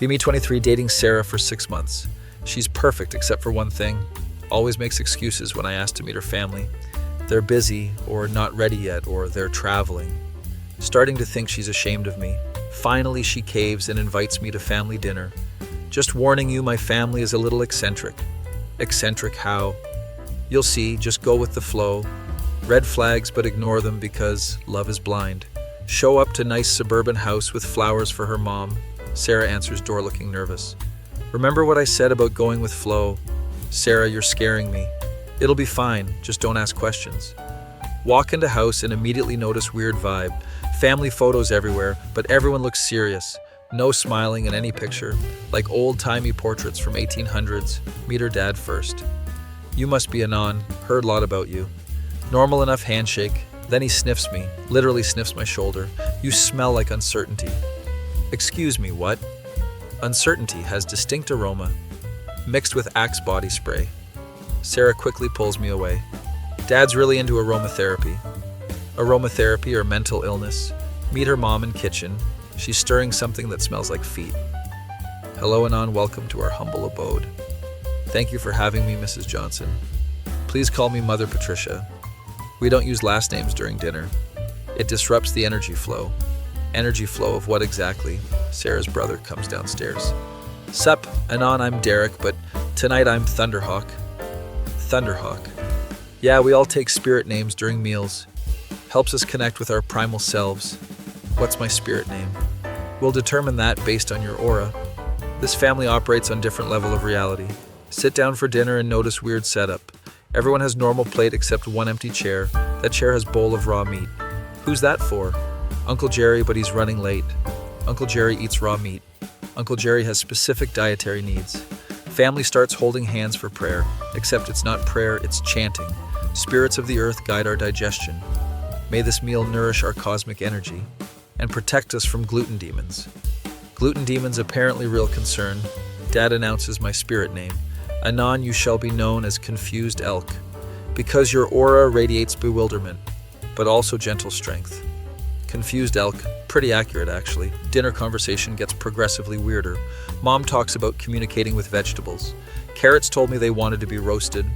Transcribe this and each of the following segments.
Me 23 dating Sarah for 6 months. She's perfect except for one thing. Always makes excuses when I ask to meet her family. They're busy, or not ready yet, or they're traveling. Starting to think she's ashamed of me. Finally, she caves and invites me to family dinner. Just warning you, my family is a little eccentric. Eccentric how? You'll see, just go with the flow. Red flags, but ignore them because love is blind. Show up to nice suburban house with flowers for her mom. Sarah answers door looking nervous. Remember what I said about going with flow? Sarah, you're scaring me. It'll be fine, just don't ask questions. Walk into house and immediately notice weird vibe. Family photos everywhere, but everyone looks serious. No smiling in any picture, like old-timey portraits from 1800s. Meet her dad first. You must be Anon, heard a lot about you. Normal enough handshake, then he sniffs me, literally sniffs my shoulder. You smell like uncertainty. Excuse me, what? Uncertainty has distinct aroma, mixed with Axe body spray. Sarah quickly pulls me away. Dad's really into aromatherapy. Aromatherapy or mental illness. Meet her mom in kitchen. She's stirring something that smells like feet. Hello, Anon, welcome to our humble abode. Thank you for having me, Mrs. Johnson. Please call me Mother Patricia. We don't use last names during dinner. It disrupts the energy flow. Energy flow of what exactly? Sarah's brother comes downstairs. Sup, Anon, I'm Derek, but tonight I'm Thunderhawk. Thunderhawk. Yeah, we all take spirit names during meals. Helps us connect with our primal selves. What's my spirit name? We'll determine that based on your aura. This family operates on different level of reality. Sit down for dinner and notice weird setup. Everyone has normal plate except one empty chair. That chair has bowl of raw meat. Who's that for? Uncle Jerry, but he's running late. Uncle Jerry eats raw meat. Uncle Jerry has specific dietary needs. Family starts holding hands for prayer, except it's not prayer, it's chanting. Spirits of the earth guide our digestion. May this meal nourish our cosmic energy and protect us from gluten demons. Gluten demons apparently real concern. Dad announces my spirit name. Anon, you shall be known as Confused Elk, because your aura radiates bewilderment, but also gentle strength. Confused Elk, pretty accurate actually. Dinner conversation gets progressively weirder. Mom talks about communicating with vegetables. Carrots told me they wanted to be roasted.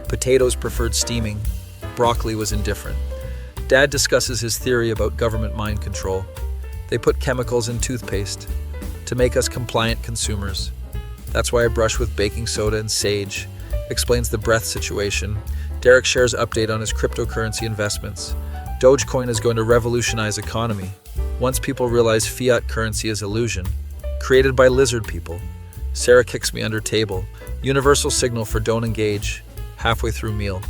Potatoes preferred steaming. Broccoli was indifferent. Dad discusses his theory about government mind control. They put chemicals in toothpaste to make us compliant consumers. That's why I brush with baking soda and sage. Explains the breath situation. Derek shares update on his cryptocurrency investments. Dogecoin is going to revolutionize economy. Once people realize fiat currency is illusion, created by lizard people. Sarah kicks me under table. Universal signal for don't engage. Halfway through meal.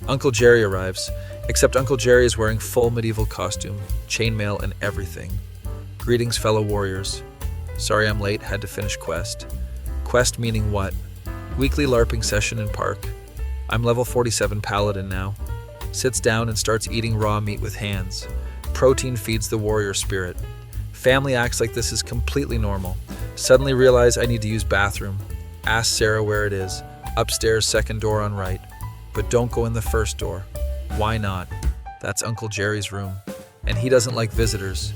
Uncle Jerry arrives, except Uncle Jerry is wearing full medieval costume, chainmail and everything. Greetings, fellow warriors. Sorry I'm late, had to finish quest. Quest meaning what? Weekly LARPing session in park. I'm level 47 paladin now. Sits down and starts eating raw meat with hands. Protein feeds the warrior spirit. Family acts like this is completely normal. Suddenly realize I need to use bathroom. Ask Sarah where it is. Upstairs, second door on right. But don't go in the first door. Why not? That's Uncle Jerry's room. And he doesn't like visitors.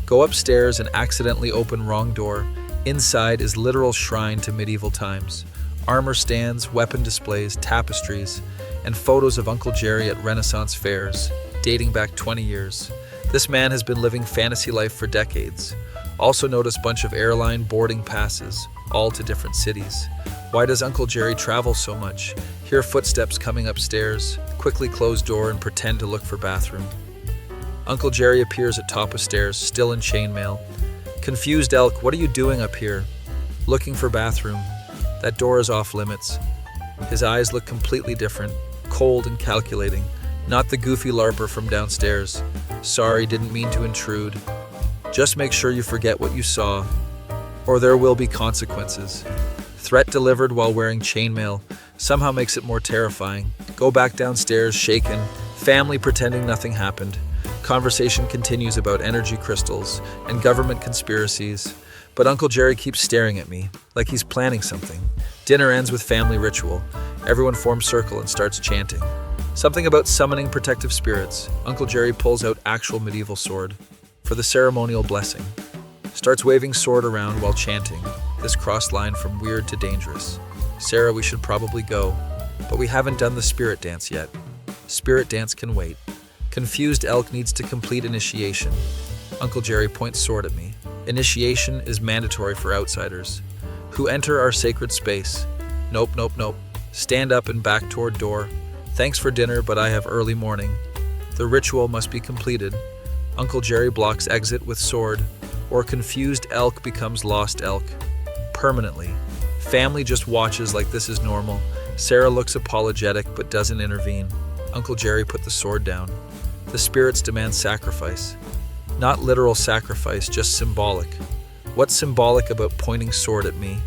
Go upstairs and accidentally open wrong door. Inside is literal shrine to medieval times. Armor stands, weapon displays, tapestries, and photos of Uncle Jerry at Renaissance fairs, dating back 20 years. This man has been living fantasy life for decades. Also notice bunch of airline boarding passes, all to different cities. Why does Uncle Jerry travel so much? Hear footsteps coming upstairs, quickly close door and pretend to look for bathroom. Uncle Jerry appears at top of stairs, still in chainmail. Confused Elk, what are you doing up here? Looking for bathroom. That door is off limits. His eyes look completely different, cold and calculating. Not the goofy LARPer from downstairs. Sorry, didn't mean to intrude. Just make sure you forget what you saw, or there will be consequences. Threat delivered while wearing chainmail somehow makes it more terrifying. Go back downstairs, shaken. Family pretending nothing happened. Conversation continues about energy crystals and government conspiracies, but Uncle Jerry keeps staring at me, like he's planning something. Dinner ends with family ritual. Everyone forms circle and starts chanting. Something about summoning protective spirits. Uncle Jerry pulls out actual medieval sword for the ceremonial blessing. Starts waving sword around while chanting. This crossed line from weird to dangerous. Sarah, we should probably go, but we haven't done the spirit dance yet. Spirit dance can wait. Confused elk needs to complete initiation. Uncle Jerry points sword at me. Initiation is mandatory for outsiders who enter our sacred space. Nope, nope, nope. Stand up and back toward door. Thanks for dinner, but I have early morning. The ritual must be completed. Uncle Jerry blocks exit with sword, or confused elk becomes lost elk. Permanently. Family just watches like this is normal. Sarah looks apologetic but doesn't intervene. Uncle Jerry put the sword down. The spirits demand sacrifice. Not literal sacrifice, just symbolic. What's symbolic about pointing sword at me?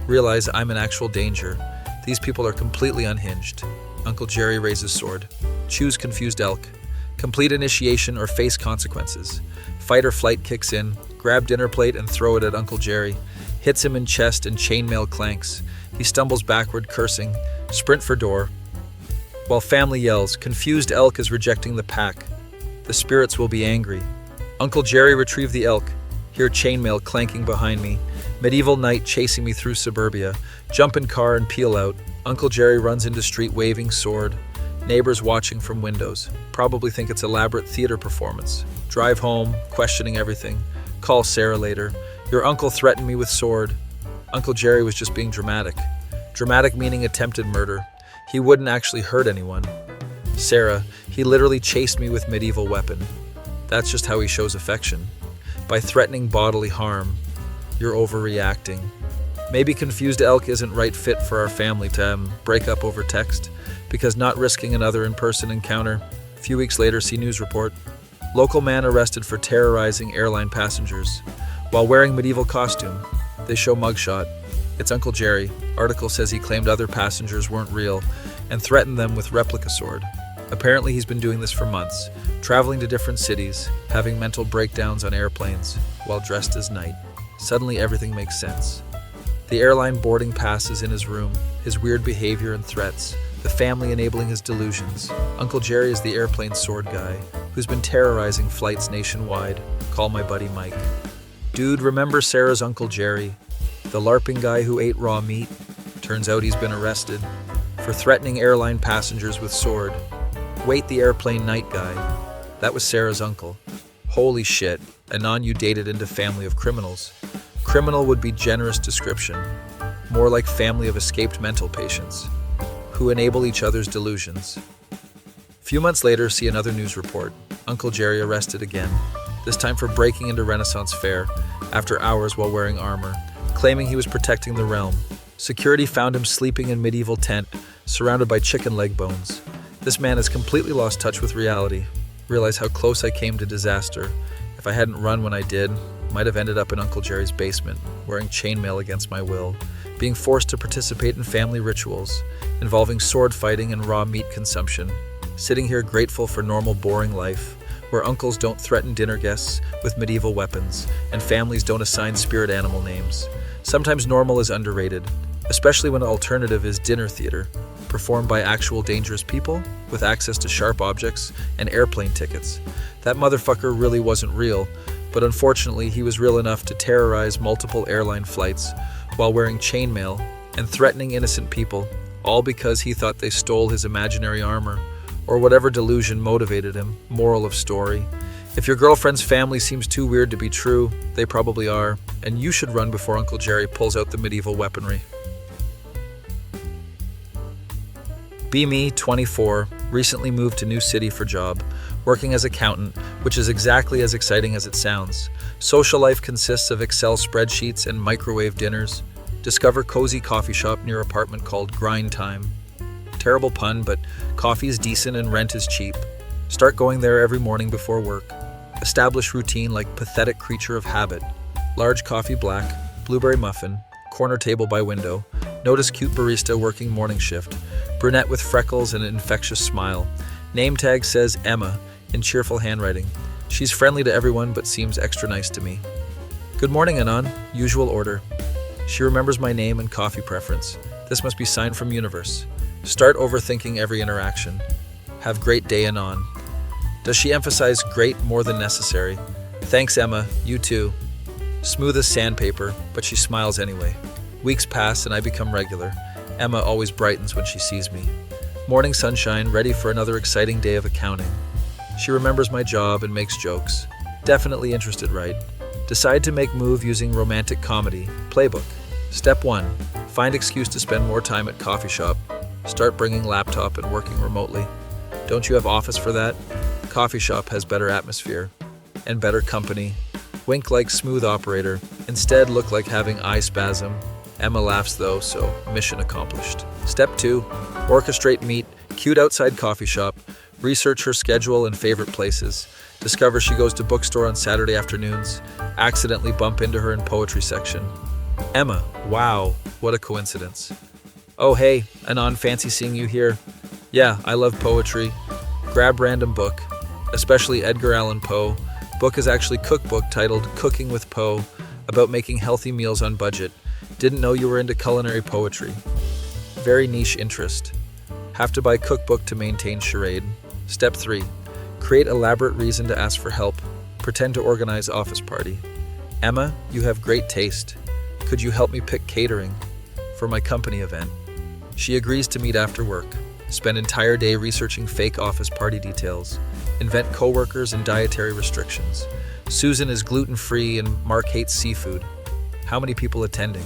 Realize I'm in actual danger. These people are completely unhinged. Uncle Jerry raises sword. Choose confused elk. Complete initiation or face consequences. Fight or flight kicks in. Grab dinner plate and throw it at Uncle Jerry. Hits him in chest and chainmail clanks. He stumbles backward, cursing. Sprint for door. While family yells, confused elk is rejecting the pack. The spirits will be angry. Uncle Jerry retrieve the elk. Hear chainmail clanking behind me. Medieval knight chasing me through suburbia. Jump in car and peel out. Uncle Jerry runs into street waving sword. Neighbors watching from windows. Probably think it's elaborate theater performance. Drive home, questioning everything. Call Sarah later. Your uncle threatened me with sword. Uncle Jerry was just being dramatic. Dramatic meaning attempted murder. He wouldn't actually hurt anyone. Sarah, he literally chased me with medieval weapon. That's just how he shows affection. By threatening bodily harm. You're overreacting. Maybe confused elk isn't right fit for our family to break up over text, because not risking another in-person encounter. A few weeks later, see news report. Local man arrested for terrorizing airline passengers while wearing medieval costume. They show mugshot. It's Uncle Jerry. Article says he claimed other passengers weren't real and threatened them with replica sword. Apparently he's been doing this for months, traveling to different cities, having mental breakdowns on airplanes while dressed as knight. Suddenly everything makes sense. The airline boarding pass is in his room, his weird behavior and threats, the family enabling his delusions. Uncle Jerry is the airplane sword guy who's been terrorizing flights nationwide. Call my buddy Mike. Dude, remember Sarah's Uncle Jerry? The LARPing guy who ate raw meat? Turns out he's been arrested for threatening airline passengers with sword. Wait, the airplane night guy. That was Sarah's uncle. Holy shit, Anon, you dated into family of criminals. Criminal would be generous description. More like family of escaped mental patients who enable each other's delusions. Few months later, see another news report. Uncle Jerry arrested again, this time for breaking into Renaissance Fair after hours while wearing armor, claiming he was protecting the realm. Security found him sleeping in medieval tent, surrounded by chicken leg bones. This man has completely lost touch with reality. Realize how close I came to disaster. If I hadn't run when I did, might have ended up in Uncle Jerry's basement, wearing chainmail against my will, being forced to participate in family rituals, involving sword fighting and raw meat consumption, sitting here grateful for normal boring life, where uncles don't threaten dinner guests with medieval weapons, and families don't assign spirit animal names. Sometimes normal is underrated, especially when alternative is dinner theater, performed by actual dangerous people with access to sharp objects and airplane tickets. That motherfucker really wasn't real, but unfortunately he was real enough to terrorize multiple airline flights while wearing chainmail and threatening innocent people, all because he thought they stole his imaginary armor, or whatever delusion motivated him. Moral of story: if your girlfriend's family seems too weird to be true, they probably are, and you should run before Uncle Jerry pulls out the medieval weaponry. Be me, 24, recently moved to new city for job, working as accountant, which is exactly as exciting as it sounds. Social life consists of Excel spreadsheets and microwave dinners. Discover cozy coffee shop near apartment called Grind Time. Terrible pun, but coffee is decent and rent is cheap. Start going there every morning before work. Establish routine like pathetic creature of habit. Large coffee black, blueberry muffin, corner table by window. Notice cute barista working morning shift. Brunette with freckles and an infectious smile. Name tag says Emma in cheerful handwriting. She's friendly to everyone but seems extra nice to me. Good morning, Anon. Usual order. She remembers my name and coffee preference. This must be sign from universe. Start overthinking every interaction. Have great day, Anon. Does she emphasize great more than necessary? Thanks, Emma. You too. Smooth as sandpaper, but she smiles anyway. Weeks pass and I become regular. Emma always brightens when she sees me. Morning sunshine, ready for another exciting day of accounting. She remembers my job and makes jokes. Definitely interested, right? Decide to make move using romantic comedy. Playbook. Step 1. Find excuse to spend more time at coffee shop. Start bringing laptop and working remotely. Don't you have office for that? Coffee shop has better atmosphere and better company. Wink like smooth operator. Instead look like having eye spasm. Emma laughs though, so mission accomplished. Step 2. Orchestrate meet. Cute outside coffee shop. Research her schedule and favorite places. Discover she goes to bookstore on Saturday afternoons. Accidentally bump into her in poetry section. Emma, wow, what a coincidence. Oh hey, Anon, fancy seeing you here. Yeah, I love poetry. Grab random book, especially Edgar Allan Poe. Book is actually cookbook titled Cooking with Poe, about making healthy meals on budget. Didn't know you were into culinary poetry. Very niche interest. Have to buy cookbook to maintain charade. Step 3. Create elaborate reason to ask for help. Pretend to organize office party. Emma, you have great taste. Could you help me pick catering for my company event? She agrees to meet after work. Spend entire day researching fake office party details. Invent coworkers and dietary restrictions. Susan is gluten-free and Mark hates seafood. How many people attending?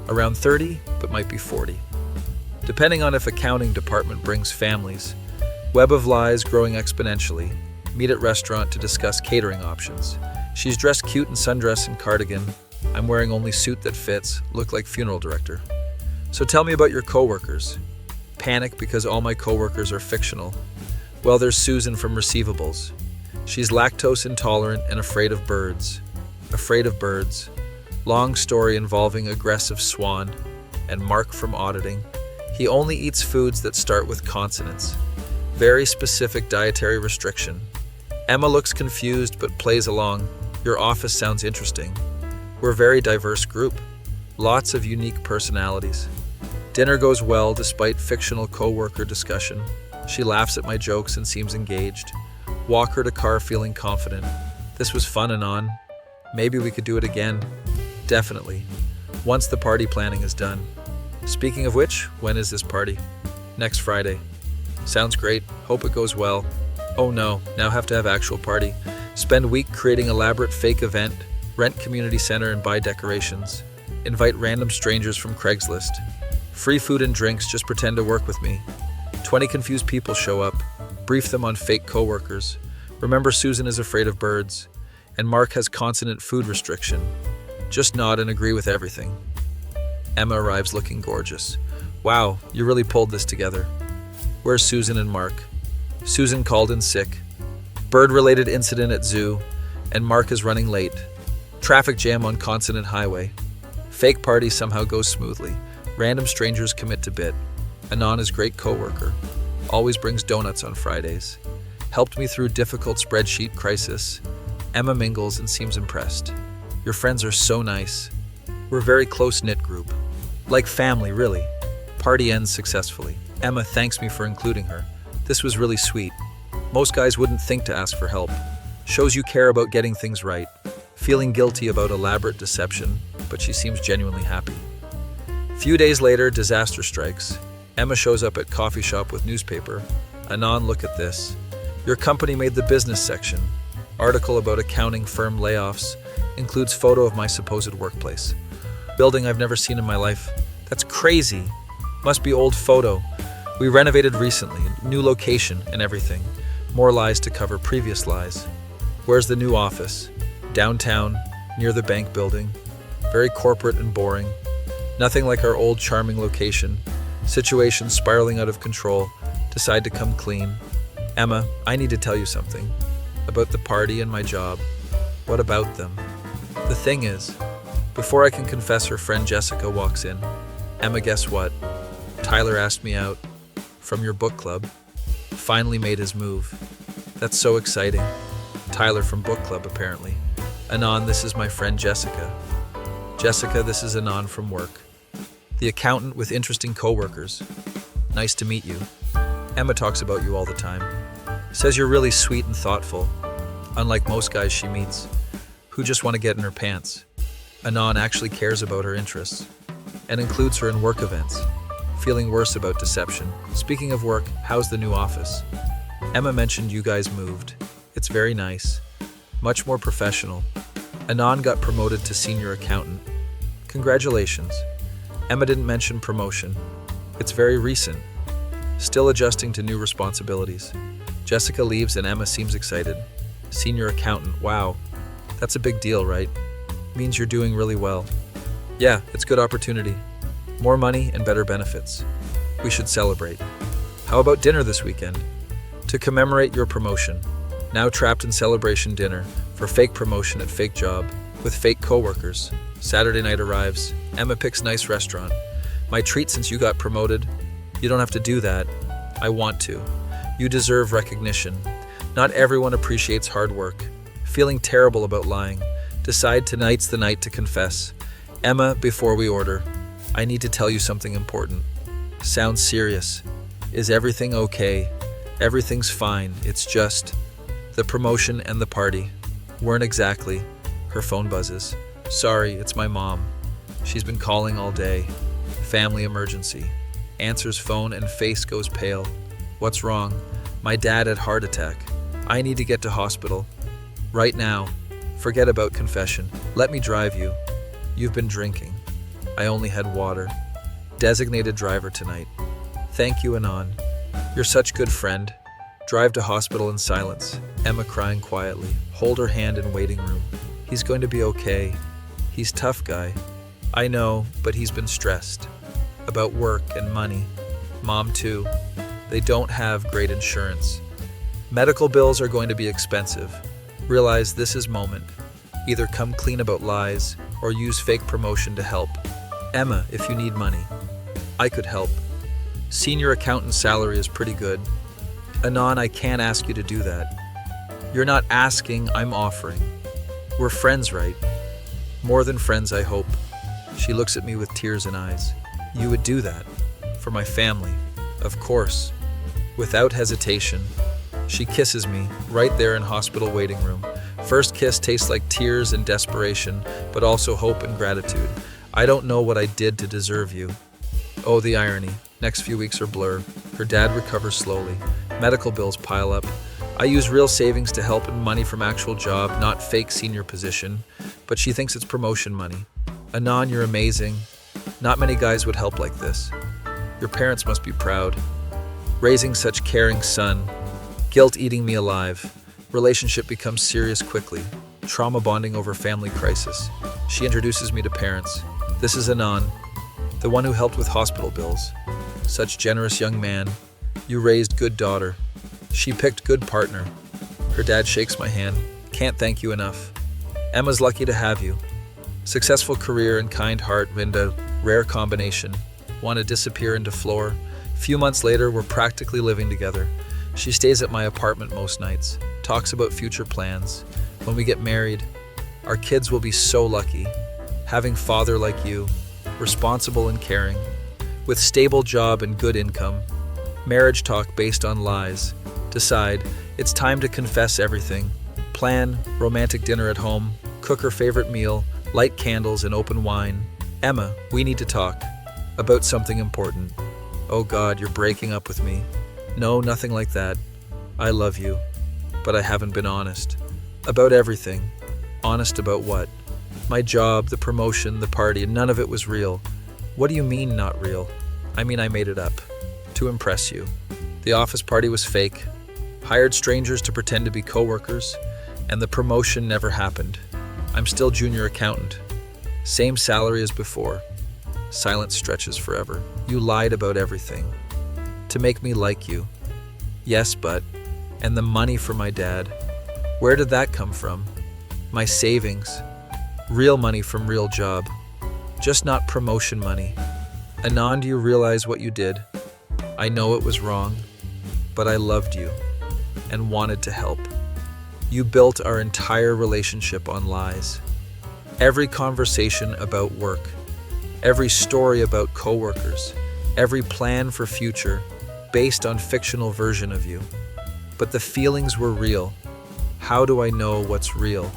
Around 30, but might be 40. Depending on if accounting department brings families. Web of lies growing exponentially. Meet at restaurant to discuss catering options. She's dressed cute in sundress and cardigan. I'm wearing only suit that fits, look like funeral director. So tell me about your coworkers. Panic because all my coworkers are fictional. Well, there's Susan from Receivables. She's lactose intolerant and afraid of birds. Afraid of birds. Long story involving aggressive swan. And Mark from auditing. He only eats foods that start with consonants. Very specific dietary restriction. Emma looks confused but plays along. Your office sounds interesting. We're a very diverse group. Lots of unique personalities. Dinner goes well despite fictional coworker discussion. She laughs at my jokes and seems engaged. Walk her to car feeling confident. This was fun and on. Maybe we could do it again. Definitely. Once the party planning is done. Speaking of which, when is this party? Next Friday. Sounds great. Hope it goes well. Oh no, now have to have actual party. Spend week creating elaborate fake event. Rent community center and buy decorations. Invite random strangers from Craigslist. Free food and drinks, just pretend to work with me. 20 confused people show up. Brief them on fake coworkers. Remember Susan is afraid of birds. And Mark has consonant food restriction. Just nod and agree with everything. Emma arrives looking gorgeous. Wow, you really pulled this together. Where's Susan and Mark? Susan called in sick. Bird-related incident at zoo. And Mark is running late. Traffic jam on Consonant Highway. Fake party somehow goes smoothly. Random strangers commit to bit. Anon is great coworker. Always brings donuts on Fridays. Helped me through difficult spreadsheet crisis. Emma mingles and seems impressed. Your friends are so nice. We're a very close-knit group. Like family, really. Party ends successfully. Emma thanks me for including her. This was really sweet. Most guys wouldn't think to ask for help. Shows you care about getting things right. Feeling guilty about elaborate deception, but she seems genuinely happy. Few days later, disaster strikes. Emma shows up at coffee shop with newspaper. Anon, look at this. Your company made the business section. Article about accounting firm layoffs. Includes photo of my supposed workplace. Building I've never seen in my life. That's crazy. Must be old photo. We renovated recently, new location and everything. More lies to cover previous lies. Where's the new office? Downtown, near the bank building. Very corporate and boring. Nothing like our old charming location. Situation spiraling out of control. Decide to come clean. Emma, I need to tell you something. About the party and my job. What about them? The thing is, before I can confess, her friend Jessica walks in. Emma, guess what? Tyler asked me out. From your book club. Finally made his move. That's so exciting. Tyler from book club, apparently. Anon, this is my friend Jessica. Jessica, this is Anon from work. The accountant with interesting coworkers. Nice to meet you. Emma talks about you all the time. Says you're really sweet and thoughtful. Unlike most guys she meets, who just want to get in her pants. Anon actually cares about her interests and includes her in work events. Feeling worse about deception. Speaking of work, how's the new office? Emma mentioned you guys moved. It's very nice. Much more professional. Anon got promoted to senior accountant. Congratulations. Emma didn't mention promotion. It's very recent. Still adjusting to new responsibilities. Jessica leaves and Emma seems excited. Senior accountant, wow. That's a big deal, right? Means you're doing really well. Yeah, it's good opportunity. More money and better benefits. We should celebrate. How about dinner this weekend? To commemorate your promotion. Now trapped in celebration dinner for fake promotion at fake job with fake coworkers. Saturday night arrives. Emma picks nice restaurant. My treat since you got promoted. You don't have to do that. I want to. You deserve recognition. Not everyone appreciates hard work. Feeling terrible about lying. Decide tonight's the night to confess. Emma, before we order, I need to tell you something important. Sounds serious. Is everything okay? Everything's fine. It's just the promotion and the party weren't exactly. Her phone buzzes. Sorry, it's my mom. She's been calling all day. Family emergency. Answers phone and face goes pale. What's wrong? My dad had heart attack. I need to get to hospital. Right now. Forget about confession. Let me drive you. You've been drinking. I only had water. Designated driver tonight. Thank you, Anon. You're such good friend. Drive to hospital in silence. Emma crying quietly. Hold her hand in waiting room. He's going to be okay. He's tough guy. I know, but he's been stressed. About work and money. Mom too. They don't have great insurance. Medical bills are going to be expensive. Realize this is moment. Either come clean about lies or use fake promotion to help. Emma, if you need money, I could help. Senior accountant salary is pretty good. Anon, I can't ask you to do that. You're not asking, I'm offering. We're friends, right? More than friends, I hope. She looks at me with tears in eyes. You would do that? For my family? Of course. Without hesitation. She kisses me, right there in hospital waiting room. First kiss tastes like tears and desperation, but also hope and gratitude. I don't know what I did to deserve you. Oh, the irony. Next few weeks are blur. Her dad recovers slowly. Medical bills pile up. I use real savings to help and money from actual job, not fake senior position, but she thinks it's promotion money. Anon, you're amazing. Not many guys would help like this. Your parents must be proud. Raising such caring son. Guilt eating me alive. Relationship becomes serious quickly. Trauma bonding over family crisis. She introduces me to parents. This is Anon, the one who helped with hospital bills. Such generous young man. You raised good daughter. She picked good partner. Her dad shakes my hand. Can't thank you enough. Emma's lucky to have you. Successful career and kind heart, Linda. Rare combination. Want to disappear into floor. Few months later, we're practically living together. She stays at my apartment most nights. Talks about future plans. When we get married, our kids will be so lucky. Having father like you. Responsible and caring. With stable job and good income. Marriage talk based on lies. Decide, it's time to confess everything. Plan, romantic dinner at home. Cook her favorite meal. Light candles and open wine. Emma, we need to talk. About something important. Oh God, you're breaking up with me. No, nothing like that. I love you. But I haven't been honest. About everything. Honest about what? My job, the promotion, the party, none of it was real. What do you mean not real? I mean I made it up. To impress you. The office party was fake. Hired strangers to pretend to be coworkers. And the promotion never happened. I'm still junior accountant. Same salary as before. Silence stretches forever. You lied about everything. To make me like you. Yes, but... And the money for my dad. Where did that come from? My savings. Real money from real job. Just not promotion money. Anon, do you realize what you did? I know it was wrong, but I loved you and wanted to help. You built our entire relationship on lies. Every conversation about work. Every story about coworkers. Every plan for future based on fictional version of you. But the feelings were real. How do I know what's real?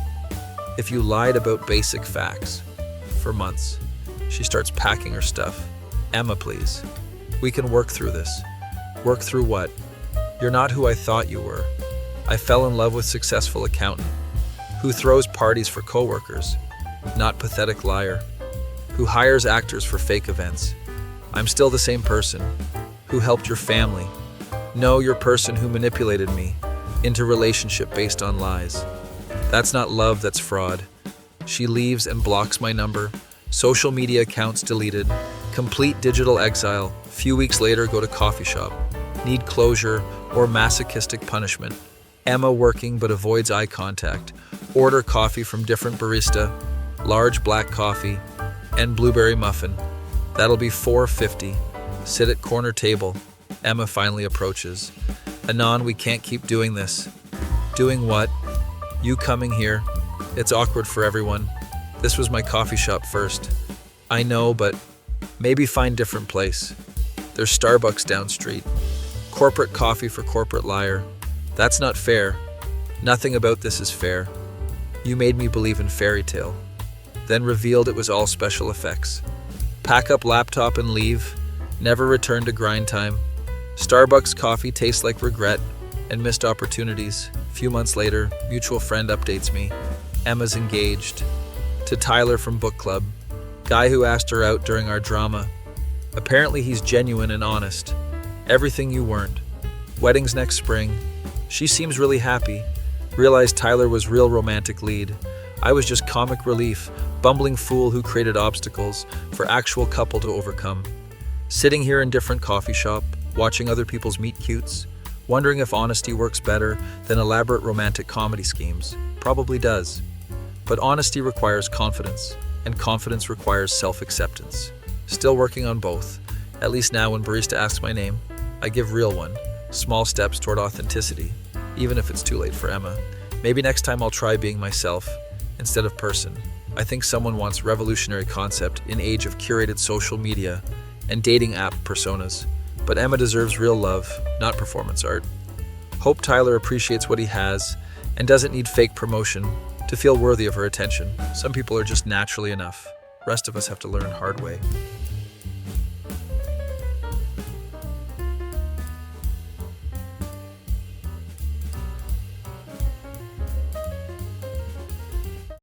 If you lied about basic facts. for months. She starts packing her stuff. Emma, please. We can work through this. Work through what? You're not who I thought you were. I fell in love with successful accountant who throws parties for coworkers, not pathetic liar, who hires actors for fake events. I'm still the same person who helped your family. No, your person who manipulated me into relationship based on lies. That's not love, that's fraud. She leaves and blocks my number. Social media accounts deleted. Complete digital exile. Few weeks later, go to coffee shop. Need closure or masochistic punishment. Emma working but avoids eye contact. Order coffee from different barista. Large black coffee and blueberry muffin. That'll be $4.50. Sit at corner table. Emma finally approaches. Anon, we can't keep doing this. Doing what? You coming here. It's awkward for everyone. This was my coffee shop first. I know, but maybe find different place. There's Starbucks down street. Corporate coffee for corporate liar. That's not fair. Nothing about this is fair. You made me believe in fairy tale. Then revealed it was all special effects. Pack up laptop and leave. Never return to grind time. Starbucks coffee tastes like regret and missed opportunities. Few months later, mutual friend updates me. Emma's engaged. To Tyler from book club. Guy who asked her out during our drama. Apparently he's genuine and honest. Everything you weren't. Weddings next spring. She seems really happy. Realized Tyler was real romantic lead. I was just comic relief, bumbling fool who created obstacles for actual couple to overcome. Sitting here in different coffee shop, watching other people's meet cutes, wondering if honesty works better than elaborate romantic comedy schemes. Probably does. But honesty requires confidence, and confidence requires self-acceptance. Still working on both. At least now when barista asks my name, I give real one. Small steps toward authenticity, even if it's too late for Emma. Maybe next time I'll try being myself instead of person. I think someone wants revolutionary concept in age of curated social media and dating app personas. But Emma deserves real love, not performance art. Hope Tyler appreciates what he has and doesn't need fake promotion to feel worthy of her attention. Some people are just naturally enough. Rest of us have to learn hard way.